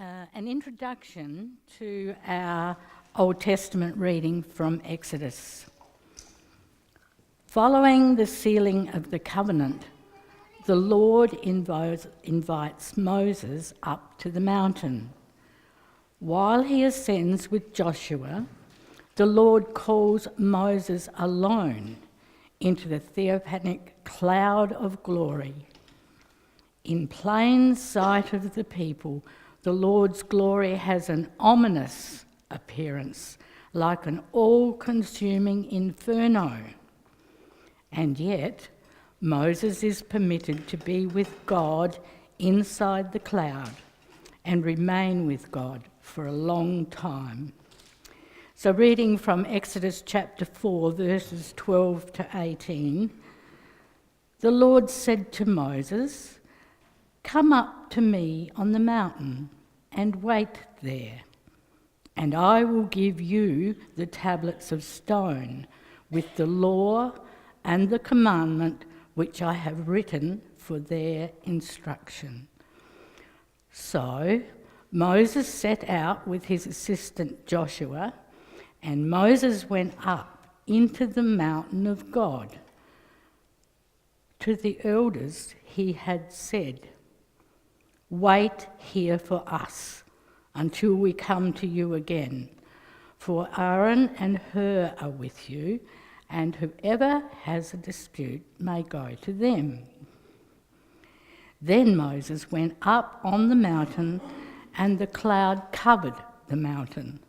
An introduction to our Old Testament reading from Exodus. Following the sealing of the covenant, the Lord invites Moses up to the mountain. While he ascends with Joshua, the Lord calls Moses alone into the theophanic cloud of glory. In plain sight of the people, the Lord's glory has an ominous appearance, like an all-consuming inferno. And yet, Moses is permitted to be with God inside the cloud and remain with God for a long time. So reading from Exodus chapter 4, verses 12 to 18, the Lord said to Moses, "Come up to me on the mountain and wait there, and I will give you the tablets of stone with the law and the commandment which I have written for their instruction." So Moses set out with his assistant Joshua, and Moses went up into the mountain of God. To the elders he had said, "Wait here for us until we come to you again, for Aaron and Hur are with you, and whoever has a dispute may go to them." Then Moses went up on the mountain, and the cloud covered the mountain.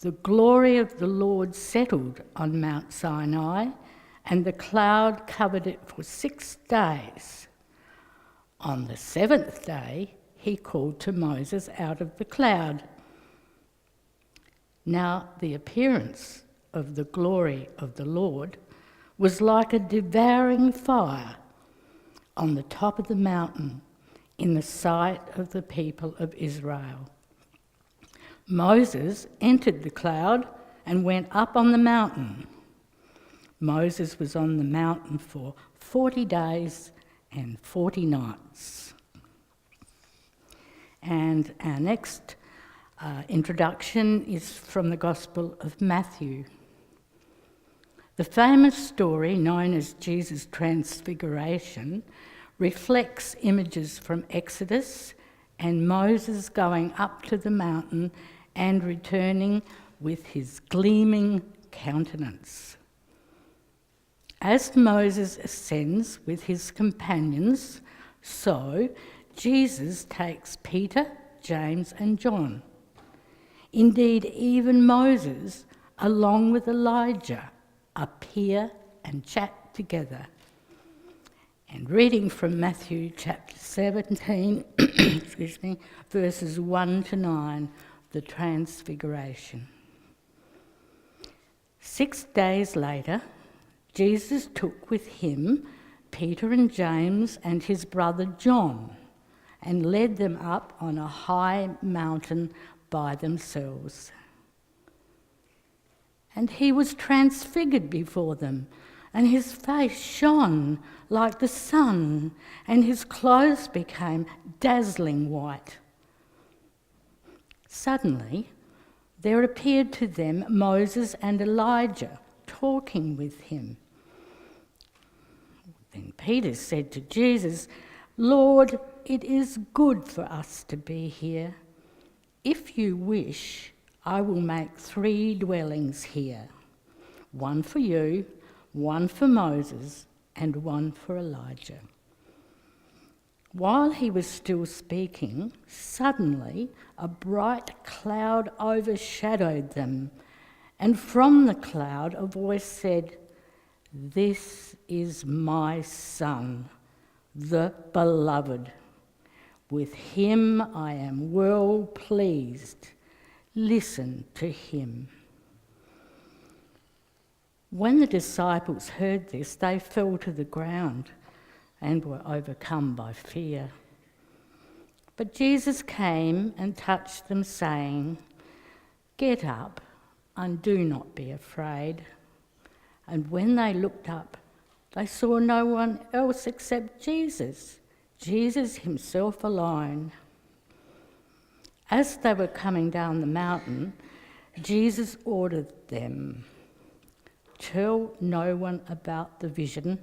The glory of the Lord settled on Mount Sinai, and the cloud covered it for 6 days. On the 7th day, he called to Moses out of the cloud. Now the appearance of the glory of the Lord was like a devouring fire on the top of the mountain in the sight of the people of Israel. Moses entered the cloud and went up on the mountain. Moses was on the mountain for 40 days and 40 nights. And our next introduction is from the Gospel of Matthew. The famous story known as Jesus' Transfiguration reflects images from Exodus and Moses going up to the mountain and returning with his gleaming countenance. As Moses ascends with his companions, so Jesus takes Peter, James and John. Indeed, even Moses, along with Elijah, appear and chat together. And reading from Matthew chapter 17, verses 1 to 9, the Transfiguration. 6 days later, Jesus took with him Peter and James and his brother John and led them up on a high mountain by themselves. And he was transfigured before them, and his face shone like the sun, and his clothes became dazzling white. Suddenly, there appeared to them Moses and Elijah talking with him. Then Peter said to Jesus, "Lord, it is good for us to be here. If you wish, I will make 3 dwellings here, one for you, one for Moses, and one for Elijah." While he was still speaking, suddenly a bright cloud overshadowed them, and from the cloud a voice said, "This is my Son, the Beloved. With him I am well pleased. Listen to him." When the disciples heard this, they fell to the ground and were overcome by fear. But Jesus came and touched them, saying, "Get up and do not be afraid." And when they looked up, they saw no one else except Jesus himself alone. As they were coming down the mountain, Jesus ordered them, "Tell no one about the vision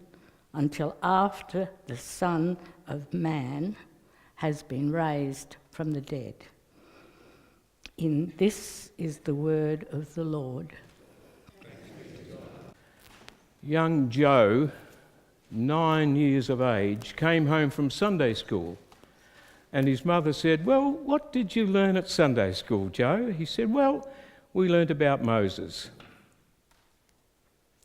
until after the Son of Man has been raised from the dead." This is the word of the Lord. Young Joe, 9 years of age, came home from Sunday school, and his mother said, "Well, what did you learn at Sunday school, Joe?" He said, "Well, we learnt about Moses."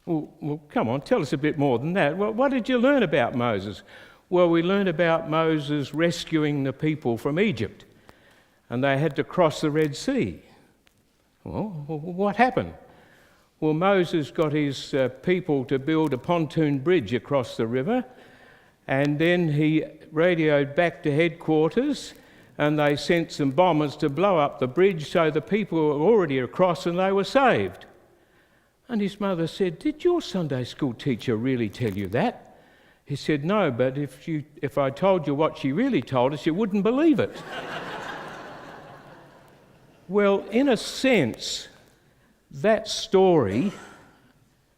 Well, come on, tell us a bit more than that. Well, what did you learn about Moses? Well, we learned about Moses rescuing the people from Egypt, and they had to cross the Red Sea. Well, what happened? Well, Moses got his people to build a pontoon bridge across the river, and then he radioed back to headquarters, and they sent some bombers to blow up the bridge, so the people were already across and they were saved. And his mother said, "Did your Sunday school teacher really tell you that?" He said, "No, but if I told you what she really told us, you wouldn't believe it." Well, in a sense, that story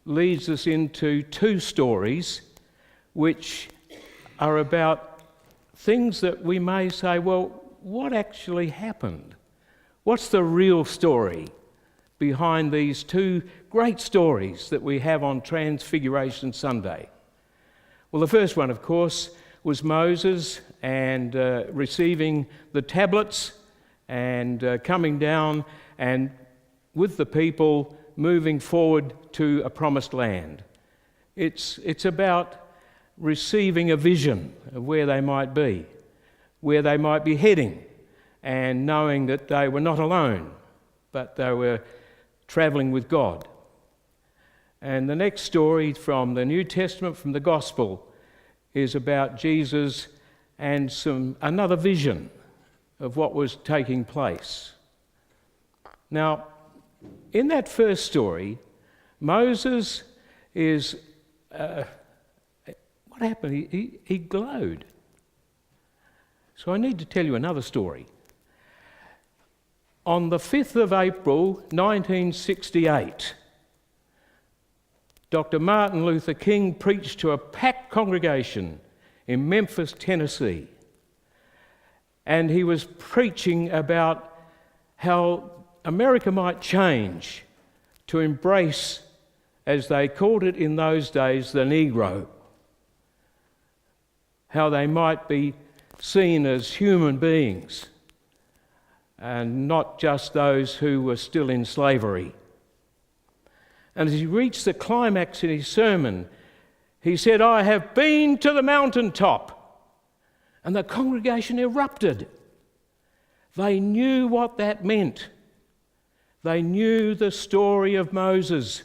leads us into two stories which are about things that we may say, well, what actually happened? What's the real story behind these two great stories that we have on Transfiguration Sunday? Well, the first one, of course, was Moses and receiving the tablets and coming down and with the people moving forward to a promised land. It's about receiving a vision of where they might be, where they might be heading, and knowing that they were not alone, but they were travelling with God. And the next story from the New Testament, from the Gospel, is about Jesus and another vision of what was taking place. Now, in that first story, Moses is... what happened? He glowed. So I need to tell you another story. On the 5th of April, 1968, Dr. Martin Luther King preached to a packed congregation in Memphis, Tennessee. And he was preaching about how America might change to embrace, as they called it in those days, the Negro. How they might be seen as human beings and not just those who were still in slavery. And as he reached the climax in his sermon, he said, "I have been to the mountaintop." And the congregation erupted. They knew what that meant. They knew the story of Moses.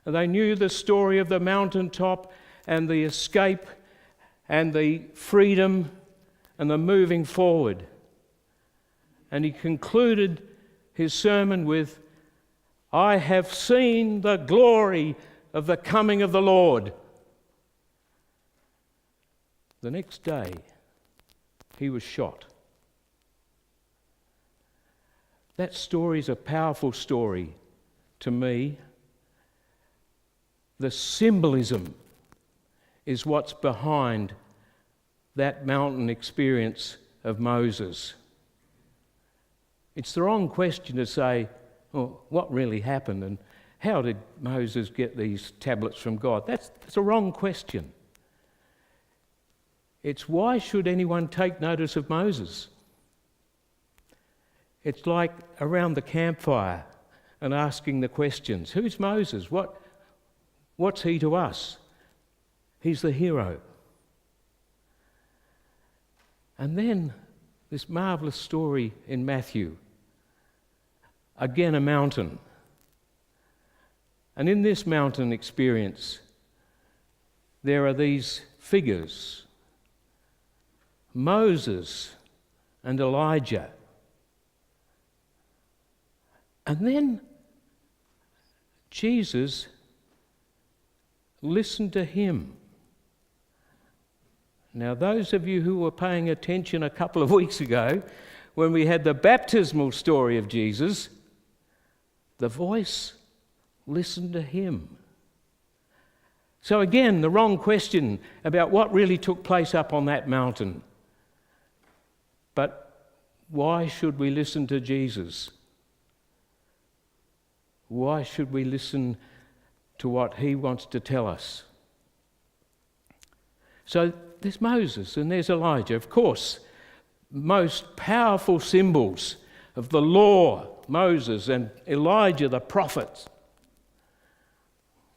They knew the story of the mountaintop and the escape and the freedom and the moving forward. And he concluded his sermon with, "I have seen the glory of the coming of the Lord." The next day, he was shot. That story is a powerful story to me. The symbolism is what's behind that mountain experience of Moses. It's the wrong question to say, well, what really happened and how did Moses get these tablets from God? That's a wrong question. It's why should anyone take notice of Moses? It's like around the campfire and asking the questions. Who's Moses? What's he to us? He's the hero. And then this marvellous story in Matthew. Again, a mountain. And in this mountain experience, there are these figures, Moses and Elijah. And then Jesus listened to him. Now, those of you who were paying attention a couple of weeks ago when we had the baptismal story of Jesus, the voice listened to him. So again, the wrong question about what really took place up on that mountain. But why should we listen to Jesus? Why should we listen to what he wants to tell us? So there's Moses and there's Elijah. Of course, most powerful symbols of the law, Moses and Elijah the prophet.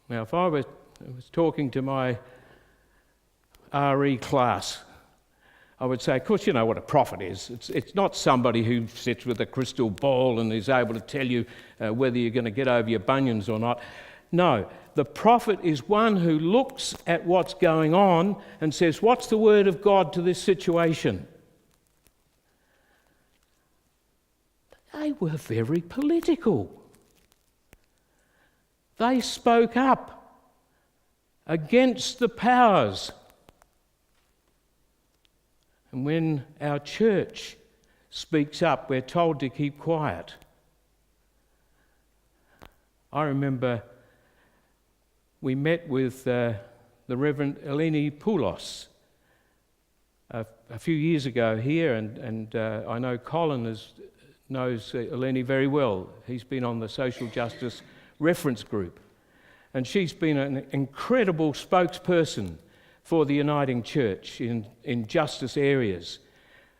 Now, if I was talking to my RE class, I would say, of course, you know what a prophet is. It's not somebody who sits with a crystal ball and is able to tell you whether you're going to get over your bunions or not. No, the prophet is one who looks at what's going on and says, what's the word of God to this situation? They were very political. They spoke up against the powers. And when our church speaks up, we're told to keep quiet. I remember we met with the Reverend Eleni Poulos a few years ago here, and I know Colin knows Eleni very well. He's been on the Social Justice Reference Group, and she's been an incredible spokesperson for the Uniting Church in justice areas,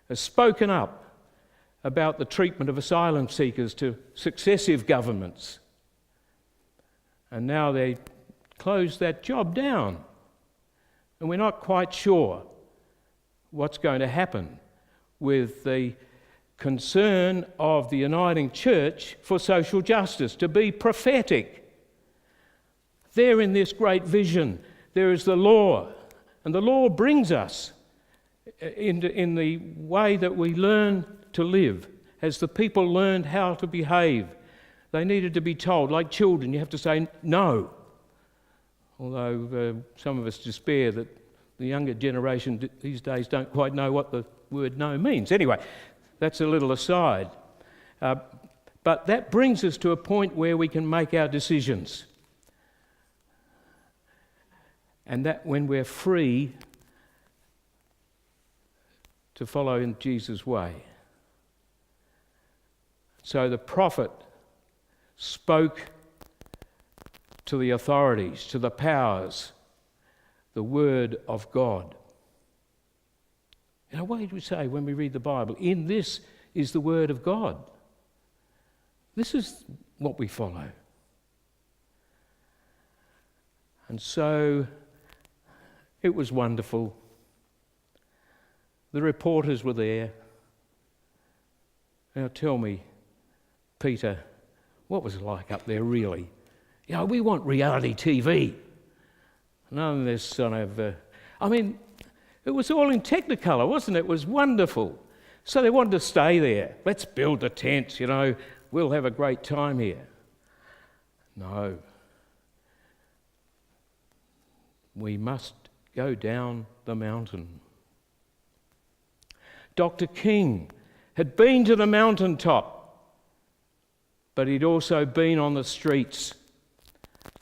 has spoken up about the treatment of asylum seekers to successive governments. And now they closed that job down. And we're not quite sure what's going to happen with the concern of the Uniting Church for social justice, to be prophetic. There in this great vision, there is the law. And the law brings us in the way that we learn to live. As the people learned how to behave, they needed to be told, like children, you have to say no. Although some of us despair that the younger generation these days don't quite know what the word no means. Anyway, that's a little aside. But that brings us to a point where we can make our decisions. And that when we're free to follow in Jesus' way. So the prophet spoke to the authorities, to the powers, the word of God. You know, what did we say when we read the Bible? In this is the word of God. This is what we follow. And so it was wonderful. The reporters were there. Now tell me, Peter, what was it like up there really? You know, we want reality TV. None of this sort of... it was all in Technicolor, wasn't it? It was wonderful. So they wanted to stay there. Let's build the tents, you know. We'll have a great time here. No. We must go down the mountain. Dr. King had been to the mountaintop, but he'd also been on the streets,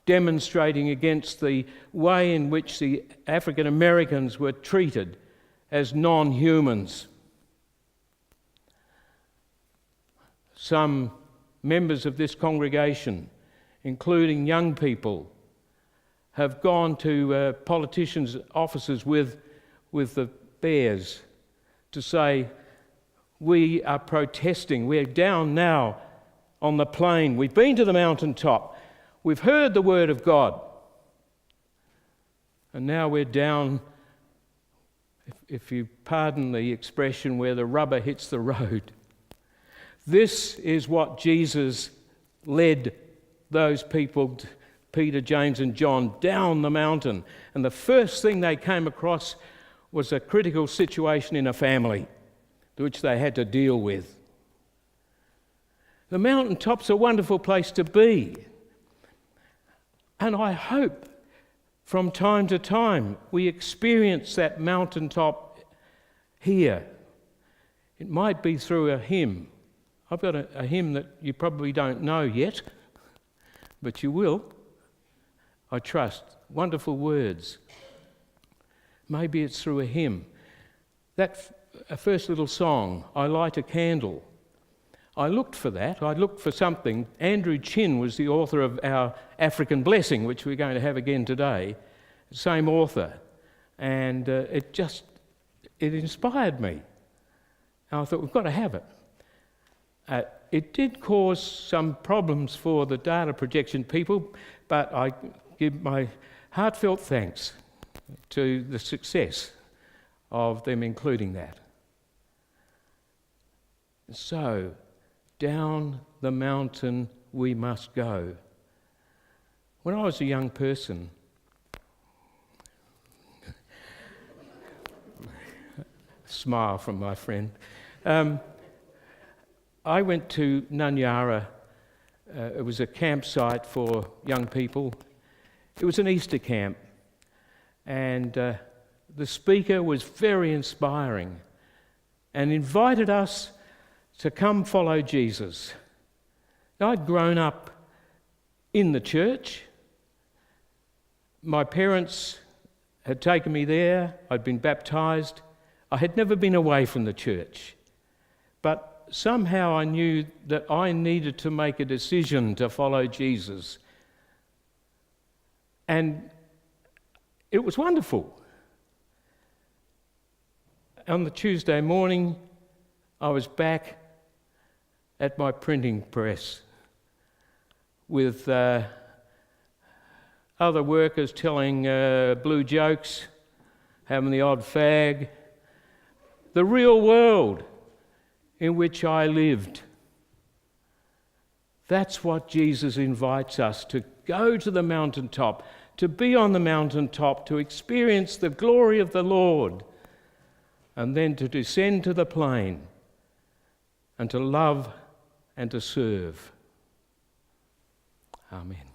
demonstrating against the way in which the African Americans were treated as non-humans. Some members of this congregation, including young people, have gone to politicians' offices with the bears to say, we are protesting, we're down now on the plain, we've been to the mountaintop, we've heard the word of God, and now we're down, if you pardon the expression, where the rubber hits the road. This is what Jesus led those people, Peter, James and John, down the mountain. And the first thing they came across was a critical situation in a family which they had to deal with. The mountaintop's a wonderful place to be. And I hope from time to time we experience that mountaintop here It might be through a hymn. I've got a hymn that you probably don't know yet, but you will, I trust. Wonderful words. Maybe it's through a hymn. A first little song, I Light a Candle. I looked for that. I looked for something. Andrew Chin was the author of our African Blessing, which we're going to have again today. Same author. And it inspired me. And I thought, we've got to have it. It did cause some problems for the data projection people, but I give my heartfelt thanks to the success of them including that. So, down the mountain we must go. When I was a young person, smile from my friend, I went to Nunyara. It was a campsite for young people. It was an Easter camp, and the speaker was very inspiring and invited us to come follow Jesus. Now, I'd grown up in the church. My parents had taken me there. I'd been baptised. I had never been away from the church. But somehow I knew that I needed to make a decision to follow Jesus. And it was wonderful. On the Tuesday morning, I was back at my printing press with other workers telling blue jokes, having the odd fag. The real world in which I lived. That's what Jesus invites us to go to the mountaintop, to be on the mountaintop, to experience the glory of the Lord, and then to descend to the plain and to love and to serve. Amen.